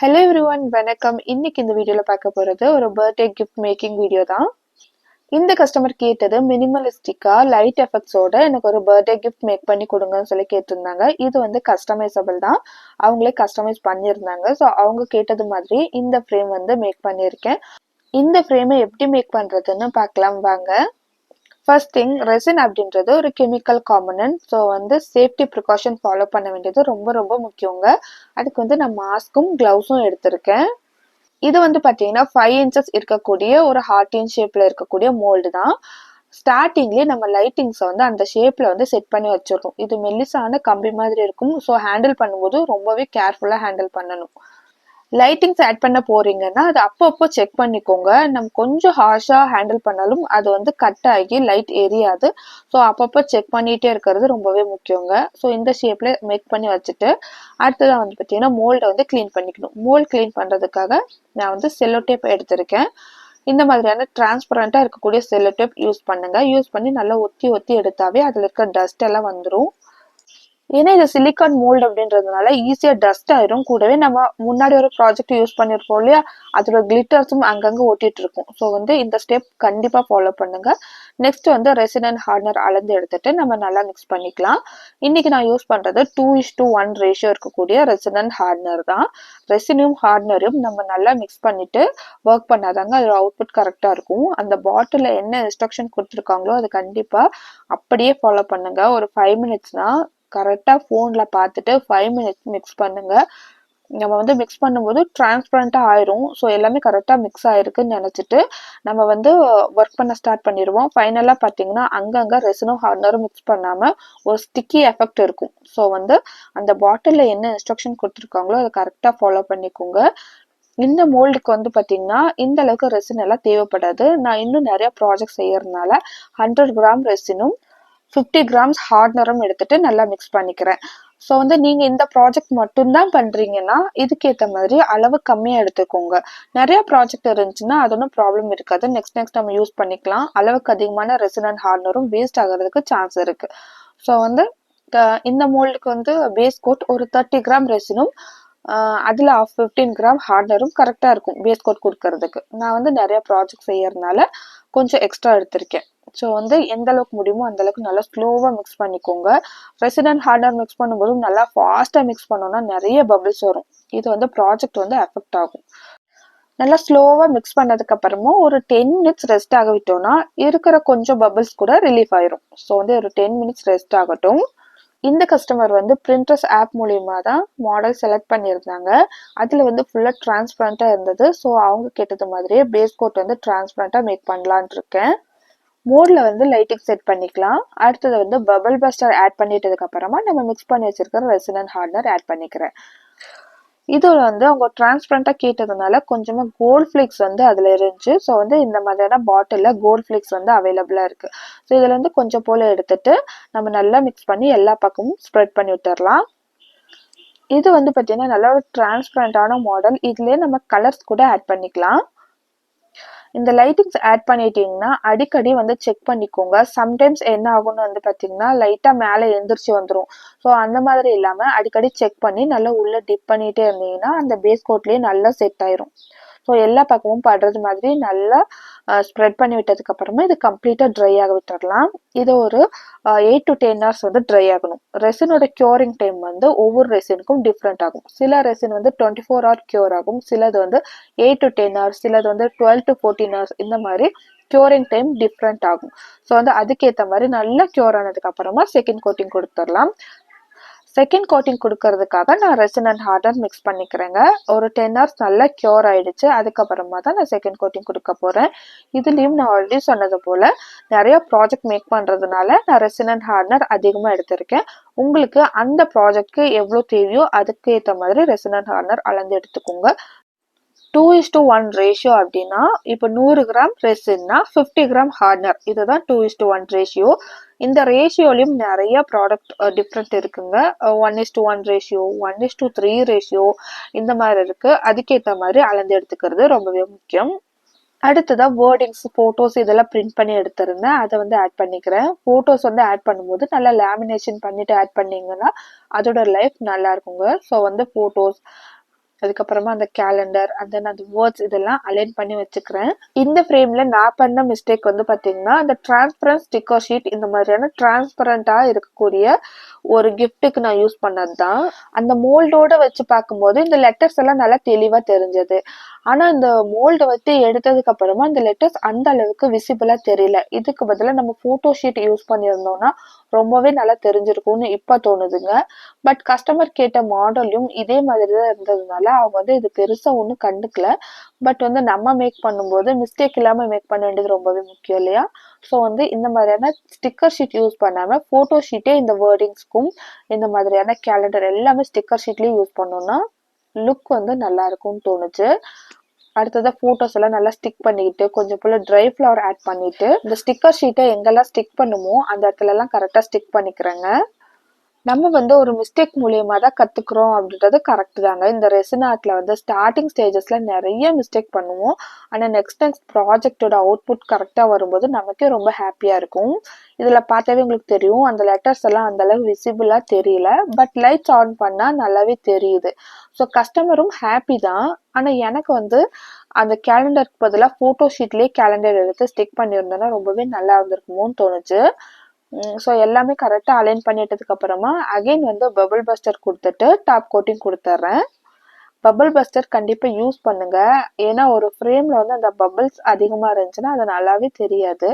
Hello everyone, வணக்கம். இன்னைக்கு இந்த வீடியோல பார்க்க போறது ஒரு பர்த்டே கிஃப்ட் மேக்கிங் வீடியோ தான். இந்த கஸ்டமர் கேட்டது மினிமலிஸ்டிக்கா லைட் எஃபெக்ட்ஸோட எனக்கு ஒரு பர்த்டே கிஃப்ட் மேக் பண்ணி கொடுங்கன்னு சொல்லி கேட்டிருந்தாங்க. இது வந்து கஸ்டமைசபிள் தான், அவங்களே கஸ்டமைஸ் பண்ணியிருந்தாங்க. ஸோ அவங்க கேட்டது மாதிரி இந்த ஃப்ரேம் வந்து மேக் பண்ணியிருக்கேன். இந்த ஃப்ரேமை எப்படி மேக் பண்றதுன்னு பார்க்கலாம் வாங்க. ஃபர்ஸ்ட் திங், ரெசின் அப்படின்றது ஒரு கெமிக்கல் காம்பனன்ட். ஸோ வந்து சேஃப்டி ப்ரிகாஷன் ஃபாலோ பண்ண வேண்டியது ரொம்ப ரொம்ப முக்கியங்க. அதுக்கு வந்து நான் மாஸ்க்கும் க்ளவுஸும் எடுத்திருக்கேன். இது வந்து பார்த்தீங்கன்னா 5 இன்ச்சஸ் இருக்கக்கூடிய ஒரு ஹார்டின் ஷேப்பில் இருக்கக்கூடிய மோல்டு தான். ஸ்டார்டிங்லேயே நம்ம லைட்டிங்ஸை வந்து அந்த ஷேப்பில் வந்து செட் பண்ணி வச்சிடணும். இது மெல்லிசான கம்பி மாதிரி இருக்கும். ஸோ ஹேண்டில் பண்ணும்போது ரொம்பவே கேர்ஃபுல்லாக ஹேண்டில் பண்ணணும். லைட்டிங்ஸ் ஆட் பண்ண போறீங்கன்னா அது அப்பப்போ செக் பண்ணிக்கோங்க. நம்ம கொஞ்சம் ஹார்ஷாக ஹேண்டில் பண்ணாலும் அது வந்து கட் ஆகி லைட் எரியாது. ஸோ அப்பப்போ செக் பண்ணிகிட்டே இருக்கிறது ரொம்பவே முக்கியங்க. ஸோ இந்த ஷேப்பில் மேக் பண்ணி வச்சுட்டு அடுத்ததாக வந்து பார்த்தீங்கன்னா மோல்டை வந்து க்ளீன் பண்ணிக்கணும். மோல்ட் க்ளீன் பண்ணுறதுக்காக நான் வந்து செல்லோ டேப் எடுத்திருக்கேன். இந்த மாதிரியான டிரான்ஸ்பரண்ட்டாக இருக்கக்கூடிய செல்லோ டேப் யூஸ் பண்ணுங்க. யூஸ் பண்ணி நல்லா ஒத்தி ஒத்தி எடுத்தாவே அதில் இருக்க டஸ்ட் எல்லாம் வந்துடும். ஏன்னா இது சிலிக்கான் மோல்டு அப்படின்றதுனால ஈஸியா டஸ்ட் ஆயிரும். கூடவே நம்ம முன்னாடி ஒரு ப்ராஜெக்ட் யூஸ் பண்ணிருப்போம் இல்லையா, அதோட கிளிட்டர்ஸும் அங்கங்க ஓட்டிட்டு இருக்கும். ஸோ வந்து இந்த ஸ்டெப் கண்டிப்பா ஃபாலோ பண்ணுங்க. நெக்ஸ்ட் வந்து ரெசின் அண்ட் ஹார்ட்னர் அளந்து எடுத்துட்டு நம்ம நல்லா மிக்ஸ் பண்ணிக்கலாம். இன்னைக்கு நான் யூஸ் பண்றது 2:1 ரேஷியோ இருக்கக்கூடிய ரெசின் அண்ட் ஹார்ட்னர் தான். ரெசினும் ஹார்ட்னரையும் நம்ம நல்லா மிக்ஸ் பண்ணிட்டு ஒர்க் பண்ணாதாங்க அதோட அவுட்புட் கரெக்டா இருக்கும். அந்த பாட்டில என்ன இன்ஸ்ட்ரக்ஷன் கொடுத்துருக்காங்களோ அது கண்டிப்பா அப்படியே ஃபாலோ பண்ணுங்க. ஒரு 5 மினிட்ஸ்னா கரெக்டாக ஃபோனில் பார்த்துட்டு 5 மினிட்ஸ் மிக்ஸ் பண்ணுங்க. நம்ம வந்து மிக்ஸ் பண்ணும்போது டிரான்ஸ்பரண்ட்டாக ஆயிரும். ஸோ எல்லாமே கரெக்டாக மிக்ஸ் ஆயிருக்குன்னு நினச்சிட்டு நம்ம வந்து ஒர்க் பண்ண ஸ்டார்ட் பண்ணிடுவோம். ஃபைனலாக பார்த்தீங்கன்னா அங்கங்கே ரெசினும் ஹார்ட்னரும் மிக்ஸ் பண்ணாமல் ஒரு ஸ்டிக்கி எஃபெக்ட் இருக்கும். ஸோ வந்து அந்த பாட்டிலில் என்ன இன்ஸ்ட்ரக்ஷன் கொடுத்துருக்காங்களோ அதை கரெக்டாக ஃபாலோ பண்ணிக்கோங்க. இந்த மோல்டுக்கு வந்து பார்த்தீங்கன்னா இந்த அளவுக்கு ரெசின் எல்லாம் தேவைப்படாது. நான் இன்னும் நிறைய ப்ராஜெக்ட் செய்யறதுனால 100 கிராம் ரெசினும் 50 கிராம்ஸ் ஹார்ட்னரும் எடுத்துட்டு நல்லா மிக்ஸ் பண்ணிக்கிறேன். ஸோ வந்து நீங்க இந்த ப்ராஜெக்ட் மட்டும்தான் பண்றீங்கன்னா இதுக்கேற்ற மாதிரி அளவு கம்மியாக எடுத்துக்கோங்க. நிறைய ப்ராஜெக்ட் இருந்துச்சுன்னா அது ஒன்றும் ப்ராப்ளம் இருக்காது. நெக்ஸ்ட் நம்ம யூஸ் பண்ணிக்கலாம். அளவுக்கு அதிகமான ரெசின் அண்ட் ஹார்ட்னரும் வேஸ்ட் ஆகிறதுக்கு சான்ஸ் இருக்கு. ஸோ வந்து இந்த மோல்டுக்கு வந்து பேஸ் கோட் ஒரு 30 கிராம் ரெசினும் அதில் 15 கிராம் ஹார்ட்னரும் கரெக்டாக இருக்கும் பேஸ் கோட் கொடுக்கறதுக்கு. நான் வந்து நிறைய ப்ராஜெக்ட் செய்யறதுனால கொஞ்சம் எக்ஸ்ட்ரா எடுத்திருக்கேன். ஸோ வந்து எந்த அளவுக்கு முடியுமோ அந்த அளவுக்கு நல்லா ஸ்லோவாக மிக்ஸ் பண்ணிக்கோங்க. ரெசின் அண்ட் ஹார்ட்னர் மிக்ஸ் பண்ணும்போது நல்லா ஃபாஸ்ட்டாக மிக்ஸ் பண்ணோம்னா நிறைய பபிள்ஸ் வரும். இது வந்து ப்ராஜெக்ட் வந்து அஃபெக்ட் ஆகும். நல்லா ஸ்லோவாக மிக்ஸ் பண்ணதுக்கு அப்புறமா ஒரு 10 மினிட்ஸ் ரெஸ்ட் ஆக விட்டோம்னா இருக்கிற கொஞ்சம் பபிள்ஸ் கூட ரிலீஃப் ஆயிரும். ஸோ வந்து ஒரு 10 மினிட்ஸ் ரெஸ்ட் ஆகட்டும். இந்த கஸ்டமர் வந்து பிரிண்டர்ஸ் ஆப் மூலியமா தான் மாடல் செலக்ட் பண்ணியிருந்தாங்க. அதில் வந்து ஃபுல்லாக டிரான்ஸ்பரண்ட்டாக இருந்தது. ஸோ அவங்க கேட்டது மாதிரியே பேஸ் கோட் வந்து டிரான்ஸ்பரண்ட்டாக மேக் பண்ணலான் இருக்கேன். மோடில் வந்து லைட்டிங் செட் பண்ணிக்கலாம். அடுத்தது வந்து பபிள் பஸ்டர் ஆட் பண்ணிட்டதுக்கு அப்புறமா நம்ம மிக்ஸ் பண்ணி வச்சிருக்கிற ரெசின் அண்ட் ஹார்ட்னர் ஆட் பண்ணிக்கிறேன். இதில் வந்து அவங்க டிரான்ஸ்பரண்ட்டாக கேட்டதுனால கொஞ்சமாக கோல்ட் ஃப்ளேக்ஸ் வந்து அதில் இருந்துச்சு. ஸோ வந்து இந்த மாதிரியான பாட்டிலில் கோல்ட் ஃப்ளேக்ஸ் வந்து அவைலபிளாக இருக்குது. ஸோ இதில் வந்து கொஞ்சம் போல் எடுத்துட்டு நம்ம நல்லா மிக்ஸ் பண்ணி எல்லா பக்கமும் ஸ்ப்ரெட் பண்ணி விட்டுறலாம். இது வந்து பார்த்தீங்கன்னா நல்லா ஒரு டிரான்ஸ்பரண்டான மாடல். இதுலேயே நம்ம கலர்ஸ் கூட ஆட் பண்ணிக்கலாம். இந்த லைட்டிங்ஸ் ஆட் பண்ணிட்டீங்கன்னா அடிக்கடி வந்து செக் பண்ணிக்கோங்க. சம்டைம்ஸ் என்ன ஆகும்னு வந்து பார்த்தீங்கன்னா லைட்டாக மேலே எழுந்திரிச்சு வந்துடும். ஸோ அந்த மாதிரி இல்லாமல் அடிக்கடி செக் பண்ணி நல்லா உள்ளே டிப் பண்ணிகிட்டே இருந்தீங்கன்னா அந்த பேஸ் கோட்லேயே நல்லா செட் ஆயிரும். ஸோ எல்லா பக்கமும் படுறது மாதிரி நல்லா ஸ்ப்ரெட் பண்ணி விட்டதுக்கு அப்புறமா இது கம்ப்ளீட்டாக ட்ரை ஆக விட்டுடலாம். இது ஒரு 8 to 10 hours வந்து ட்ரை ஆகணும். ரெசினோட க்யூரிங் டைம் வந்து ஒவ்வொரு ரெசினுக்கும் டிஃப்ரெண்ட் ஆகும். சில ரெசின் வந்து 24 hour க்யூர் ஆகும், சிலது வந்து 8 to 10 hours, சிலது வந்து 12 to 14 hours. இந்த மாதிரி க்யூரிங் டைம் டிஃப்ரெண்ட் ஆகும். ஸோ வந்து அதுக்கேற்ற மாதிரி நல்லா க்யூர் ஆனதுக்கு அப்புறமா செகண்ட் கோட்டிங் கொடுத்துடலாம். செகண்ட் கோட்டிங் கொடுக்கறதுக்காக நான் ரெசின் அண்ட் ஹார்ட்னர் மிக்ஸ் பண்ணிக்கிறேங்க. ஒரு 10 hours நல்லா க்யூர் ஆயிடுச்சு. அதுக்கப்புறமா தான் நான் செகண்ட் கோட்டிங் கொடுக்க போகிறேன். இதுலேயும் நான் ஆல்ரெடி சொன்னது போல் நிறைய ப்ராஜெக்ட் மேக் பண்ணுறதுனால நான் ரெசின் அண்ட் ஹார்ட்னர் அதிகமாக எடுத்திருக்கேன். உங்களுக்கு அந்த ப்ராஜெக்ட்க்கு எவ்வளோ தேவையோ அதுக்கு ஏற்ற மாதிரி ரெசின் அண்ட் ஹார்ட்னர் அளந்து எடுத்துக்கோங்க. 2:1 ரேஷியோ அப்படின்னா இப்போ 100 கிராம் ரெசின்னா 50 கிராம் ஹார்ட்னர், இதுதான் 2:1 ரேஷியோ. இந்த ரேஷியோலையும் நிறைய ப்ராடக்ட் டிஃப்ரெண்ட் இருக்குங்க. 1:1 ரேஷியோ, 1:3 ரேஷியோ, இந்த மாதிரி இருக்கு. அதுக்கேற்ற மாதிரி அளந்து எடுத்துக்கிறது ரொம்பவே முக்கியம். அடுத்ததாக வேர்டிங்ஸ், ஃபோட்டோஸ் இதெல்லாம் பிரிண்ட் பண்ணி எடுத்திருந்தேன். அதை வந்து ஆட் பண்ணிக்கிறேன். ஃபோட்டோஸ் வந்து ஆட் பண்ணும்போது நல்லா லேமினேஷன் பண்ணிட்டு ஆட் பண்ணிங்கன்னா அதோட லைஃப் நல்லா இருக்குங்க. ஸோ வந்து ஃபோட்டோஸ் அதுக்கப்புறமா அந்த கேலண்டர் அந்த வேர்ட்ஸ் இதெல்லாம் அலைன் பண்ணி வச்சுக்கிறேன். இந்த ஃப்ரேம்ல நான் பண்ண மிஸ்டேக் வந்து பாத்தீங்கன்னா அந்த டிரான்ஸ்பரண்ட் ஸ்டிக்கர் ஷீட் இந்த மாதிரியான டிரான்ஸ்பரண்டா இருக்கக்கூடிய ஒரு கிஃப்ட்டுக்கு நான் யூஸ் பண்ணது தான். அந்த மோல்டோட வச்சு பார்க்கும்போது இந்த லெட்டர்ஸ் எல்லாம் நல்லா தெளிவா தெரிஞ்சது. ஆனா இந்த மோல்டை வச்சு எடுத்ததுக்கு அப்புறமா இந்த லெட்டர்ஸ் அந்த அளவுக்கு விசிபிளா தெரியல. இதுக்கு பதிலா நம்ம போட்டோ ஷீட் யூஸ் பண்ணியிருந்தோம்னா ரொம்பவே நல்லா தெரிஞ்சிருக்கும்னு இப்ப தோணுதுங்க. பட் கஸ்டமர் கேட்ட மாடலும் இதே மாதிரி தான் இருந்ததுனால அவங்க வந்து இது பெருசா ஒன்றும் கண்டுக்கல. பட் வந்து நம்ம மேக் பண்ணும்போது மிஸ்டேக் இல்லாம மேக் பண்ண வேண்டியது ரொம்பவே முக்கியம் இல்லையா? ஸோ வந்து இந்த மாதிரியான ஸ்டிக்கர் ஷீட் யூஸ் பண்ணாம போட்டோ ஷீட்டே இந்த வேர்டிங்ஸ்க்கும் இந்த மாதிரியான கேலண்டர் எல்லாமே ஸ்டிக்கர் ஷீட்லயே யூஸ் பண்ணோம்னா லுக் வந்து நல்லா இருக்கும்னு தோணுச்சு. அடுத்ததா போட்டோஸ் எல்லாம் நல்லா ஸ்டிக் பண்ணிட்டு கொஞ்சம் போல ட்ரை ஃப்ளவர் ஆட் பண்ணிட்டு இந்த ஸ்டிக்கர் ஷீட்டை எங்கெல்லாம் ஸ்டிக் பண்ணுமோ அந்த இடத்துல எல்லாம் கரெக்டா ஸ்டிக் பண்ணிக்கிறேங்க. நம்ம வந்து ஒரு மிஸ்டேக் மூலியமா தான் கத்துக்கிறோம் அப்படின்றது கரெக்ட் தாங்க. இந்த ரெசின் ஆர்ட்ல வந்து ஸ்டார்டிங் ஸ்டேஜஸ்ல நிறைய மிஸ்டேக் பண்ணுவோம். ஆனா நெக்ஸ்ட் ப்ராஜெக்டோட அவுட்புட் கரெக்டா வரும்போது நமக்கே ரொம்ப ஹாப்பியா இருக்கும். இதுல பார்த்தாவே உங்களுக்கு தெரியும் அந்த லெட்டர்ஸ் எல்லாம் அந்த அளவு விசிபிளா தெரியல. பட் லைட்ஸ் ஆன் பண்ணா நல்லாவே தெரியுது. ஸோ கஸ்டமரும் ஹாப்பி தான். ஆனா எனக்கு வந்து அந்த கேலண்டருக்கு பதிலாக போட்டோ ஷீட்லயே கேலண்டர் எடுத்து ஸ்டிக் பண்ணியிருந்தோன்னா ரொம்பவே நல்லா இருந்திருக்குமோன்னு தோணுச்சு. ஸோ எல்லாமே கரெக்டாக அலைன் பண்ணிட்டதுக்கு அப்புறமா அகைன் வந்து பபிள் பஸ்டர் கொடுத்துட்டு டாப் கோட்டிங் கொடுத்துட்றேன். பபிள் பஸ்டர் கண்டிப்பாக யூஸ் பண்ணுங்க. ஏன்னா ஒரு ஃப்ரேம்ல வந்து அந்த பபிள்ஸ் அதிகமாக இருந்துச்சுன்னா அது நல்லாவே தெரியாது.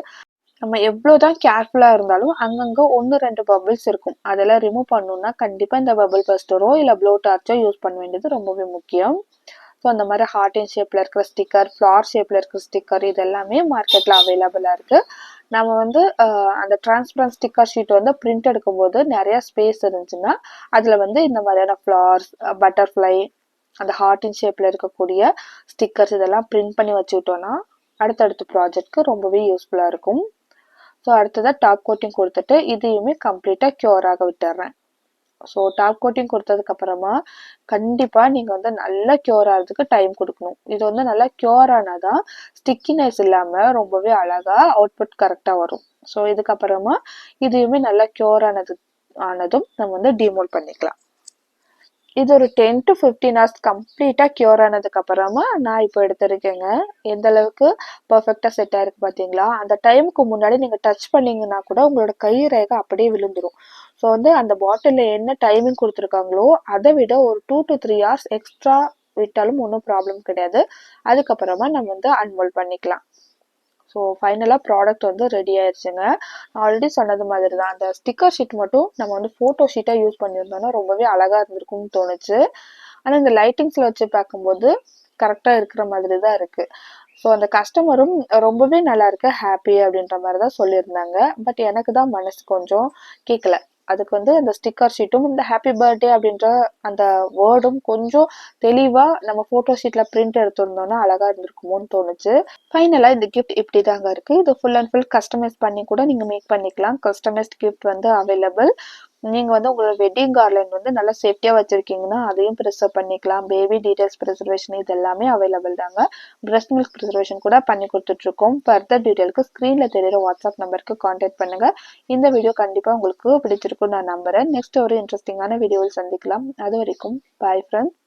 நம்ம எவ்வளோதான் கேர்ஃபுல்லாக இருந்தாலும் அங்கங்கே 1-2 பபிள்ஸ் இருக்கும். அதெல்லாம் ரிமூவ் பண்ணணும்னா கண்டிப்பாக இந்த பபிள் பஸ்டரோ இல்லை ப்ளோ டார்ச்சோ யூஸ் பண்ண வேண்டியது ரொம்பவே முக்கியம். ஸோ அந்த மாதிரி ஹார்ட் அண்ட் ஷேப்பில் இருக்கிற ஸ்டிக்கர், ஃப்ளார் ஷேப்பில் இருக்கிற ஸ்டிக்கர் இது எல்லாமே மார்க்கெட்டில் அவைலபிளாக இருக்குது. நம்ம வந்து அந்த டிரான்ஸ்பரண்ட் ஸ்டிக்கர் ஷீட் வந்து பிரிண்ட் எடுக்கும்போது நிறைய ஸ்பேஸ் இருந்துச்சுன்னா அதில் வந்து இந்த மாதிரியான ஃப்ளார்ஸ், பட்டர்ஃப்ளை, அந்த ஹார்ட் அண்ட் ஷேப்பில் இருக்கக்கூடிய ஸ்டிக்கர்ஸ் இதெல்லாம் பிரிண்ட் பண்ணி வச்சுக்கிட்டோன்னா அடுத்தடுத்த ப்ராஜெக்ட்க்கு ரொம்பவே யூஸ்ஃபுல்லாக இருக்கும். ஸோ அடுத்ததாக டாப் கோட்டிங் கொடுத்துட்டு இதையுமே கம்ப்ளீட்டாக க்யூர் ஆக விட்டுறேன். ஸோ டாப் கோட்டிங் கொடுத்ததுக்கு அப்புறமா கண்டிப்பா நீங்க வந்து நல்லா க்யூர் ஆகிறதுக்கு டைம் கொடுக்கணும். இது வந்து நல்லா க்யூர் ஆனாதான் ஸ்டிக்கினஸ் இல்லாம ரொம்பவே அழகா அவுட்புட் கரெக்டா வரும். ஸோ இதுக்கப்புறமா இதையுமே நல்லா க்யூர் ஆனதும் நம்ம வந்து டிமோல்ட் பண்ணிக்கலாம். இது ஒரு 10 to 15 hours கம்ப்ளீட்டா க்யூர் ஆனதுக்கு அப்புறமா நான் இப்போ எடுத்திருக்கேங்க. எந்த அளவுக்கு பர்ஃபெக்டா செட் ஆயிருக்கு பாத்தீங்களா? அந்த டைமுக்கு முன்னாடி நீங்க டச் பண்ணீங்கன்னா கூட உங்களோட கை ரேகை அப்படியே விழுந்துரும். ஸோ வந்து அந்த பாட்டிலில் என்ன டைமிங் கொடுத்துருக்காங்களோ அதை விட ஒரு 2 to 3 hours எக்ஸ்ட்ரா விட்டாலும் ஒன்றும் ப்ராப்ளம் கிடையாது. அதுக்கப்புறமா நம்ம வந்து அன்மோல்ட் பண்ணிக்கலாம். ஸோ ஃபைனலாக ப்ராடக்ட் வந்து ரெடி ஆயிடுச்சுங்க. நான் ஆல்ரெடி சொன்னது மாதிரி தான் அந்த ஸ்டிக்கர் ஷீட் மட்டும் நம்ம வந்து ஃபோட்டோ ஷீட்டாக யூஸ் பண்ணியிருந்தோம்னா ரொம்பவே அழகாக இருந்திருக்கும்னு தோணுச்சு. ஆனால் இந்த லைட்டிங்ஸில் வச்சு பார்க்கும்போது கரெக்டாக இருக்கிற மாதிரி தான் இருக்குது. ஸோ அந்த கஸ்டமரும் ரொம்பவே நல்லா இருக்கு, ஹாப்பி அப்படின்ற மாதிரி தான் சொல்லியிருந்தாங்க. பட் எனக்கு தான் மனசு கொஞ்சம் கேட்கல. அதுக்கு வந்து அந்த ஸ்டிக்கர் ஷீட்டும் இந்த ஹாப்பி பர்த்டே அப்படின்ற அந்த வேர்டும் கொஞ்சம் தெளிவா நம்ம போட்டோ ஷீட்ல பிரிண்ட் எடுத்திருந்தோம்னா அழகா இருந்திருக்குமோன்னு தோணுச்சு. ஃபைனலா இந்த கிஃப்ட் இப்படி தாங்க இருக்கு. இது ஃபுல் அண்ட் ஃபுல் கஸ்டமைஸ் பண்ணி கூட நீங்க மேக் பண்ணிக்கலாம். கஸ்டமைஸ்ட் கிஃப்ட் வந்து அவைலபிள். நீங்க வந்து உங்களோட வெட்டிங் கார்லண்ட் வந்து நல்லா சேஃப்டியா வச்சிருக்கீங்கன்னா அதையும் ப்ரிசர்வ் பண்ணிக்கலாம். பேபி டீடைல்ஸ் ப்ரிசர்வேஷன் இது எல்லாமே அவைலபிள் தாங்க. பிரஸ்ட் மில்க் ப்ரிசர்வேஷன் கூட பண்ணி கொடுத்துட்டு இருக்கோம். ஃபர்தர் டீடைலுக்கு ஸ்க்ரீன்ல தெரியுற வாட்ஸ்அப் நம்பருக்கு கான்டாக்ட் பண்ணுங்க. இந்த வீடியோ கண்டிப்பா உங்களுக்கு பிடிச்சிருக்கும்னு நான் நம்புறேன். நெக்ஸ்ட் ஒரு இன்ட்ரெஸ்டிங்கான வீடியோவில் சந்திக்கலாம். அது வரைக்கும் பாய் ஃப்ரெண்ட்ஸ்.